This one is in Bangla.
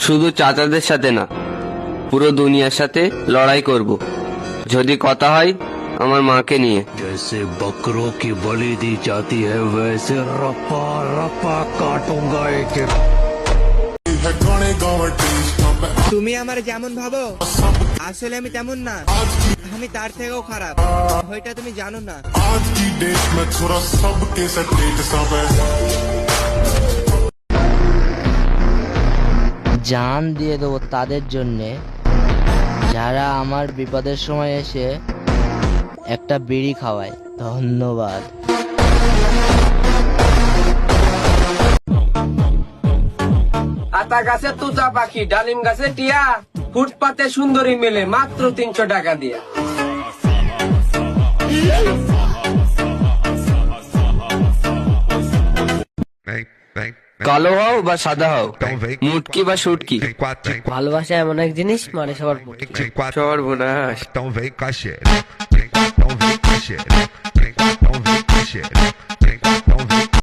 শুধু চাচাদের সাথে না, পুরো দুনিয়ার সাথে লড়াই করব। যদি কথা হয় আমার মাকে নিয়ে। जैसे बकरों की बलि दी जाती है वैसे रपा रपा काटूंगा एक एक। তুমি আমার যেমন ভাবো আসলে আমি তেমন না, আমি তার থেকেও খারাপ, ওইটা তুমি জানো না। आज की डेट में छोरा सबके से डेट सब है। জান দিয়ে দেবো তাদের জন্যে যারা আমার বিপদের সময় এসে একটা বিড়ি খাওয়ায়। ধন্যবাদ। আতা গাছে তুতা পাখি, ডালিম গাছে টিয়া, ফুটপাতে সুন্দরী মেলে মাত্র 300 টাকা দিয়া। কালো হও বা সাদা হও, মুটকি বা সুটকি, ভালোবাসা এমন এক জিনিস মানে সবার সর্বনাশ। Então vem com a xereca, então vem com a xereca, então vem com a xereca, então vem